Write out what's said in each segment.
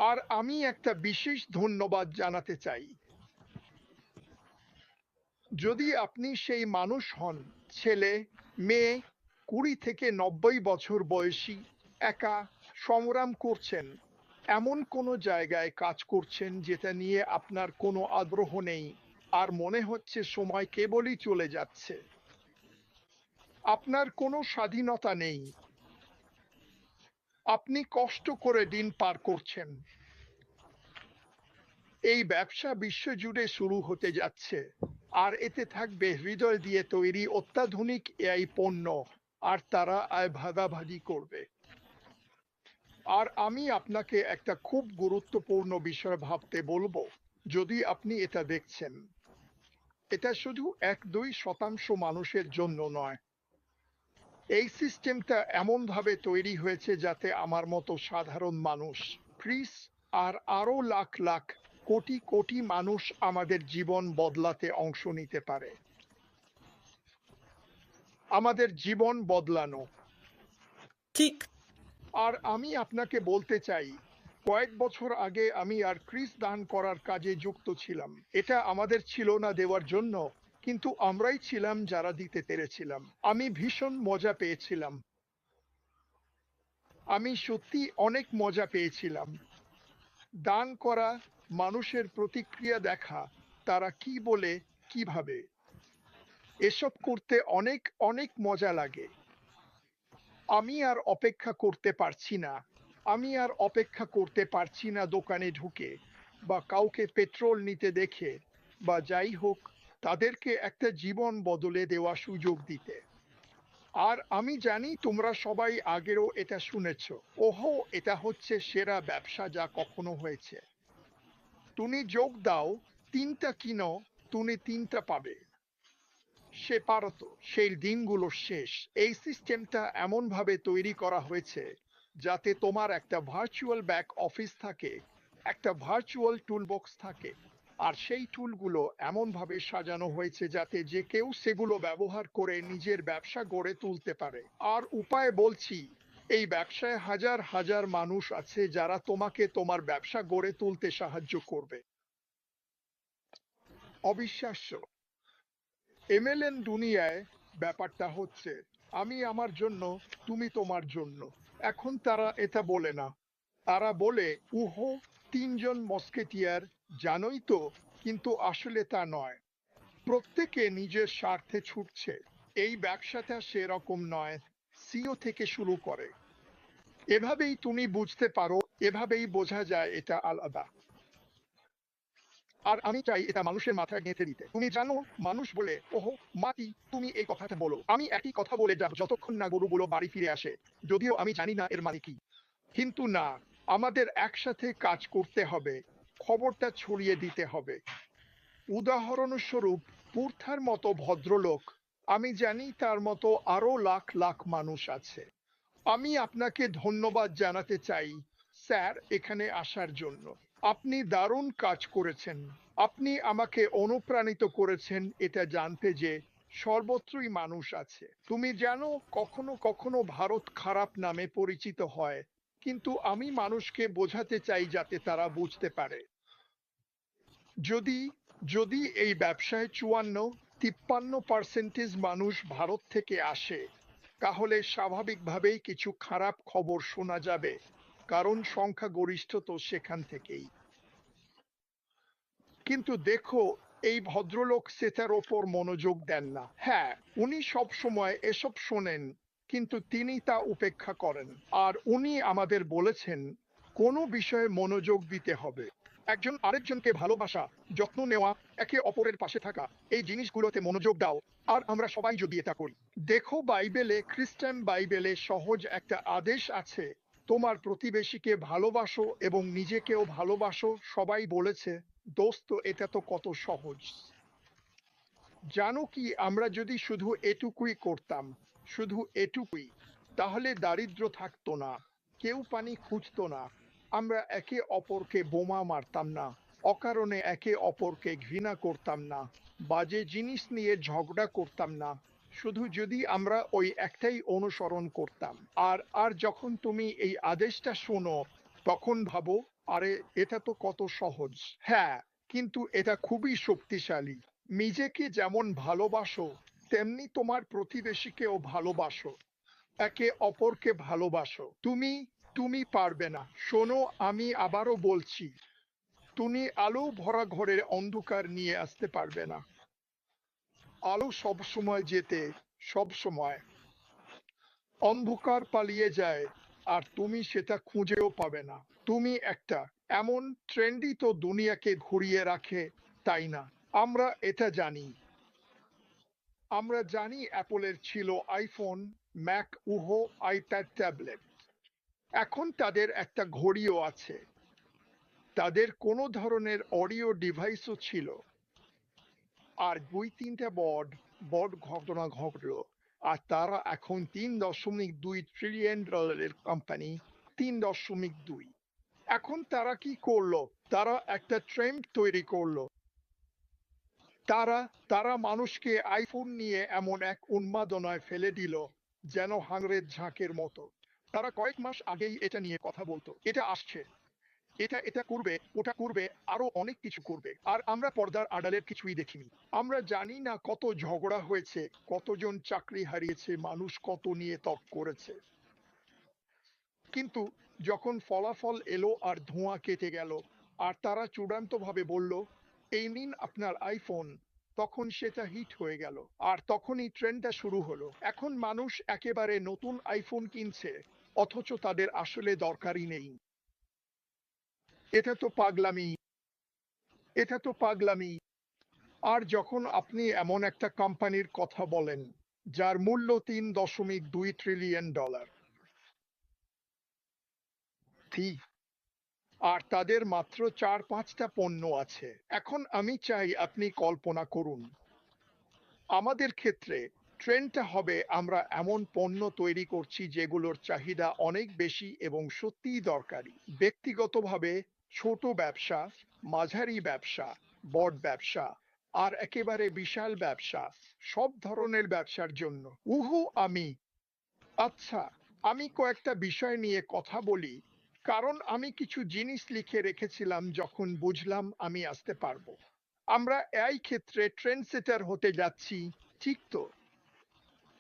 আর আমি একটা বিশেষ ধন্যবাদ জানাতে চাই। যদি আপনি সেই মানুষ হন, ছেলে, মেয়ে, ২০ থেকে ৯০ বছর বয়সী, একা সংগ্রাম করছেন, এমন কোনো জায়গায় কাজ করছেন যেটা নিয়ে আপনার কোনো আগ্রহ নেই, আর মনে হচ্ছে সময় কেবলই চলে যাচ্ছে, আপনার কোনো স্বাধীনতা নেই, আপনি কষ্ট করে দিন পার করছেন, এই ব্যবসা বিশ্বজুড়ে শুরু হতে যাচ্ছে, আর এতে থাকবে হৃদয় দিয়ে তৈরি অত্যাধুনিক এআই পণ্য, আর তারা আয় ভাগাভাগি করবে। আর আমি আপনাকে একটা খুব গুরুত্বপূর্ণ বিষয় ভাবতে বলবো। যদি আপনি এটা দেখছেন, এটা শুধু ১-২% মানুষের জন্য নয়। এই সিস্টেমটা এমনভাবে তৈরি হয়েছে যাতে আমার মতো সাধারণ মানুষ, ক্রিস, আর আরো লাখ লাখ, কোটি কোটি মানুষ আমাদের জীবন বদলাতে অংশ নিতে পারে। আমাদের জীবন বদলানো। ঠিক। আর আমি আপনাকে বলতে চাই, কয়েক বছর আগে আমি আর ক্রিস দান করার কাজে যুক্ত ছিলাম। এটা আমাদের ছিল না দেওয়ার জন্য, কিন্তু আমরাই ছিলাম যারা দিতে পেরেছিলাম। আমি ভীষণ মজা পেয়েছিলাম। আমি সত্যি অনেক মজা পেয়েছিলাম। দান করা, মানুষের প্রতিক্রিয়া দেখা, তারা কি বলে, কিভাবে, এসব করতে অনেক অনেক মজা লাগে। আমি আর অপেক্ষা করতে পারছি না। আমি আর অপেক্ষা করতে পারছি না দোকানে ঢুকে, বা কাউকে পেট্রোল নিতে দেখে, বা যাই হোক, তাদেরকে একটা জীবন বদলে দেওয়া সুযোগ দিতে। আর আমি জানি তোমরা সবাই আগেও এটা শুনেছ। ওহো, এটা হচ্ছে সেরা ব্যবসা যা কখনো হয়েছে। তুমি যোগ দাও, ৩টা কিনো, তুমি ৩টা পাবে। সে পারত, সেই দিনগুলো শেষ। এই সিস্টেমটা এমনভাবে তৈরি করা হয়েছে যাতে তোমার একটা ভার্চুয়াল ব্যাক অফিস থাকে, একটা ভার্চুয়াল টুলবক্স থাকে, আর সেই টুলগুলো এমনভাবে সাজানো হয়েছে যাতে যে কেউ সেগুলো ব্যবহার করে নিজের ব্যবসা গড়ে তুলতে পারে। আর উপায় বলছি, এই ব্যবসায় হাজার হাজার মানুষ আছে যারা তোমাকে তোমার ব্যবসা গড়ে তুলতে সাহায্য করবে। অবিশ্বাস্য। এমএলএন দুনিয়ায় ব্যাপারটা হচ্ছে, আমি আমার জন্য, তুমি তোমার জন্য। এখন তারা এটা বলে না। তারা বলে, উহো, ৩ জন মস্কেটিয়ার, জানোই তো, কিন্তু আসলে তা নয়। প্রত্যেকে নিজের স্বার্থে ছুটছে। এই ব্যবসাটা সেরকম নয়। সিও থেকে শুরু করে। এভাবেই তুমি বুঝতে পারো, এভাবেই বোঝা যায় এটা আলাদা। আর আমি চাই এটা মানুষের মাথায় গেঁথে দিতে। তুমি জানো, মানুষ বলে, ওহো, মাটি, তুমি এই কথাটা বলো, আমি একই কথা বলে যাব যতক্ষণ না গরুগুলো বাড়ি ফিরে আসে, যদিও আমি জানি না এর মানে কি। কিন্তু না, আমাদের একসাথে কাজ করতে হবে, খবরটা ছড়িয়ে দিতে হবে। উদাহরণস্বরূপ, পুর্থার মতো ভদ্রলোক, আমি জানি তার মতো আরো লাখ লাখ মানুষ আছে। আমি আপনাকে ধন্যবাদ জানাতে চাই, স্যার, এখানে আসার জন্য। আপনি দারুণ কাজ করেছেন। আপনি আমাকে অনুপ্রাণিত করেছেন এটা জানতে যে সর্বত্রই মানুষ আছে। তুমি জানো, কখনো কখনো ভারত খারাপ নামে পরিচিত হয়, কিন্তু আমি মানুষকে বোঝাতে চাই যাতে তারা বুঝতে পারে। যদি যদি এই ব্যবসায় ৫৪-৫৩% মানুষ ভারত থেকে আসে, তাহলে স্বাভাবিকভাবেই কিছু খারাপ খবর শোনা যাবে, কারণ সংখ্যাগরিষ্ঠ তো সেখান থেকেই। কিন্তু দেখো, এই ভদ্রলোক সেটার ওপর মনোযোগ দেন না। হ্যাঁ, উনি সব সময় এসব শোনেন, কিন্তু তিনি তা উপেক্ষা করেন। আর উনি আমাদের বলেছেন, কোনো বিষয়ে মনোযোগ দিতে হবে। একজন আরেকজনকে ভালোবাসা, যত্ন নেওয়া, একে অপরের পাশে থাকা, এই জিনিসগুলোতে মনোযোগ দাও। আর আমরা সবাই যদি এটা করি। দেখো, বাইবেলে, খ্রিস্টান বাইবেলে সহজ একটা আদেশ আছে, তোমার প্রতিবেশীকে ভালোবাসো এবং নিজেকেও ভালোবাসো। সবাই বলেছে, দোস্ত, এটা তো কত সহজ। জানো কি, আমরা যদি শুধু এটুকুই করতাম, শুধু এটুকুই, তাহলে দারিদ্র্য থাকতো না, কেউ পানি খুঁজতো না, আমরা একে অপরকে বোমা মারতাম না, অকারণে একে অপরকে ঘৃণা করতাম না, বাজে জিনিস নিয়ে ঝগড়া করতাম না, শুধু যদি আমরা ওই একটাই অনুসরণ করতাম। আর আর যখন তুমি এই আদেশটা শোনো, তখন ভাবো, আরে এটা তো কত সহজ। হ্যাঁ, কিন্তু এটা খুবই শক্তিশালী। নিজেকে যেমন ভালোবাসো তেমনি তোমার প্রতিবেশীকেও ভালোবাসো। একে অপরকে ভালোবাসো। তুমি তুমি পারবে না। শোনো, আমি আবারও বলছি, তুমি আলো ভরা ঘরের অন্ধকার নিয়ে আসতে পারবে না। আলো সবসময় যেতে, সবসময়। অন্ধকার পালিয়ে যায় আর তুমি সেটা খুঁজেও পাবে না। তুমি একটা এমন ট্রেন্ডই তো দুনিয়াকে ঘুরিয়ে রাখে, তাই না? আমরা এটা জানি। আমরা জানি অ্যাপলের ছিল আইফোন, ম্যাক উহো, আইপ্যাড, ট্যাবলেট। এখন তাদের একটা ঘড়িও আছে। তাদের কোনো ধরনের অডিও ডিভাইসও ছিল। আর ২-৩টা বড় ঘটনা ঘটলো। আর তারা এখন $৩.২ ট্রিলিয়ন কোম্পানি। ৩.২। এখন তারা কি করলো? তারা একটা ট্রেন্ড তৈরি করলো। তারা তারা মানুষকে আইফোন নিয়ে এমন এক উন্মাদনায় ফেলে দিল, যেন হাঙরের ঝাঁকের মতো। তারা কয়েক মাস আগেই এটা নিয়ে কথা বলতো, এটা আসছে, এটা এটা করবে, ওটা করবে, আরো অনেক কিছু করবে। আর আমরা পর্দার আড়ালের কিছুই দেখিনি। আমরা জানি না কত ঝগড়া হয়েছে, কতজন চাকরি হারিয়েছে, মানুষ কত নিয়ে তর্ক করেছে। কিন্তু যখন ফলাফল এলো আর ধোঁয়া কেটে গেল, আর তারা চূড়ান্তভাবে বলল, এই নিন আপনার আইফোন, তখন সেটা হিট হয়ে গেল। আর তখনই ট্রেন্ডটা শুরু হলো। এখন মানুষ একেবারে নতুন আইফোন কিনছে, অথচ তাদের আসলে দরকারই নেই। এটা তো পাগলামি, এটা তো পাগলামি। আর যখন আপনি এমন একটা কোম্পানির কথা বলেন যার মূল্য $৩.২ ট্রিলিয়ন, আর তাদের মাত্র ৪-৫টা পণ্য আছে। এখন আমি চাই আপনি কল্পনা করুন, আমাদের ক্ষেত্রে ট্রেন্ডটা হবে আমরা এমন পণ্য তৈরি করছি যেগুলোর চাহিদা অনেক বেশি এবং সত্যিই দরকারি। ব্যক্তিগতভাবে, ছোট ব্যবসা, মাঝারি ব্যবসা, বড় ব্যবসা, আর একেবারে বিশাল ব্যবসা, সব ধরনের ব্যবসার জন্য। আমি আচ্ছা, আমি কয়েকটা বিষয় নিয়ে কথা বলি, কারণ আমি কিছু জিনিস লিখে রেখেছিলাম যখন বুঝলাম আমি আসতে পারবো। আমরা এই ক্ষেত্রে ট্রেন্ড সেটার হতে যাচ্ছি, ঠিক তো?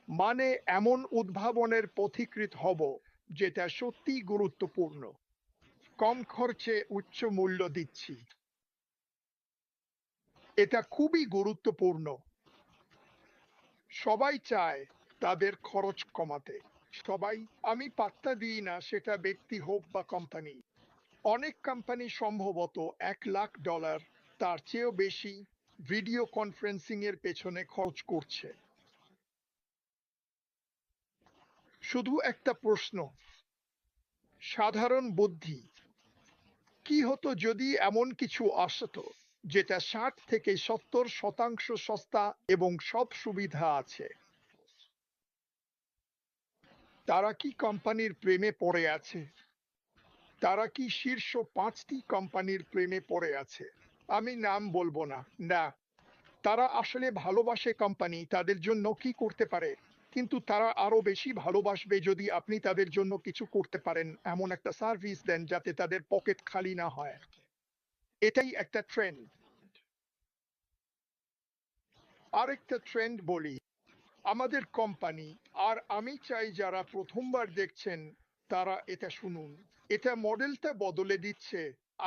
মানে এমন উদ্ভাবনের পথিকৃৎ হব যেটা সত্যিই গুরুত্বপূর্ণ। কম খরচে উচ্চ মূল্য দিচ্ছি। এটা খুবই গুরুত্বপূর্ণ। সবাই চায় তাদের খরচ কমাতে। সবাই। আমি পাত্তা দিই না সেটা ব্যক্তি হোক বা কোম্পানি। অনেক কোম্পানি সম্ভবত $১,০০,০০০, তার চেয়েও বেশি ভিডিও কনফারেন্সিং এর পেছনে খরচ করছে। শুধু একটা প্রশ্ন, সাধারণ বুদ্ধি, কি হতো যদি এমন কিছু আসতো যেটা ৬০-৭০% সস্তা এবং সব সুবিধা আছে? তারা কি কোম্পানির প্রেমে পড়ে আছে? তারা কি শীর্ষ ৫টি কোম্পানির প্রেমে পড়ে আছে? আমি নাম বলবো না। না, তারা আসলে ভালোবাসে কোম্পানি তাদের জন্য কি করতে পারে, কিন্তু তারা আরো বেশি ভালোবাসবে যদি আপনি তাদের জন্য কিছু করতে পারেন, এমন একটা সার্ভিস দেন যাতে তাদের পকেট খালি না হয়। এটাই একটা ট্রেন্ড। আরেকটা ট্রেন্ড বলি, আমাদের কোম্পানি, আর আমি চাই যারা প্রথমবার দেখছেন তারা এটা শুনুন, এটা মডেলটা বদলে দিচ্ছে।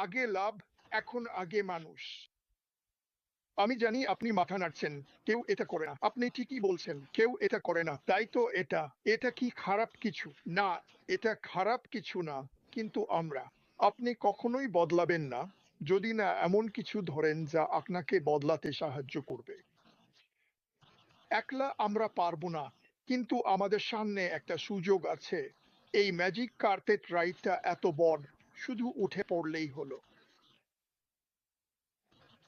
আগে লাভ, এখন আগে মানুষ। আমি জানি আপনি মাথা নাড়ছেন, কেউ এটা করে না। আপনি ঠিকই বলছেন, কেউ এটা করে না। তাই তো এটা, এটা কি খারাপ কিছু? না, এটা খারাপ কিছু না। কিন্তু আপনি কখনোই বদলাবেন না যদি না এমন কিছু ধরেন যা আপনাকে বদলাতে সাহায্য করবে। একলা আমরা পারবো না, কিন্তু আমাদের সামনে একটা সুযোগ আছে। এই ম্যাজিক কার্পেট রাইডটা এত বড়, শুধু উঠে পড়লেই হলো।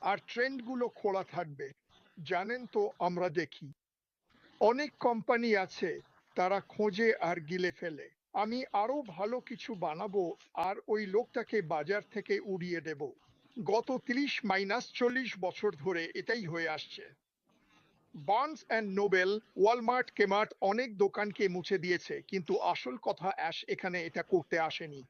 আর ট্রেন্ডগুলো খোলা থাকবে। জানেন তো, আমরা দেখি অনেক কোম্পানি আছে, তারা খোঁজে আর গিলে ফেলে। আমি আরো ভালো কিছু বানাবো আর ওই লোকটাকে বাজার থেকে উড়িয়ে দেব। গত ৩০-৪০ বছর ধরে এটাই হয়ে আসছে। বার্নস অ্যান্ড নোবেল, ওয়ালমার্ট, কেমার্ট অনেক দোকানকে মুছে দিয়েছে, কিন্তু আসল কথা এখানে এটা করতে আসেনি।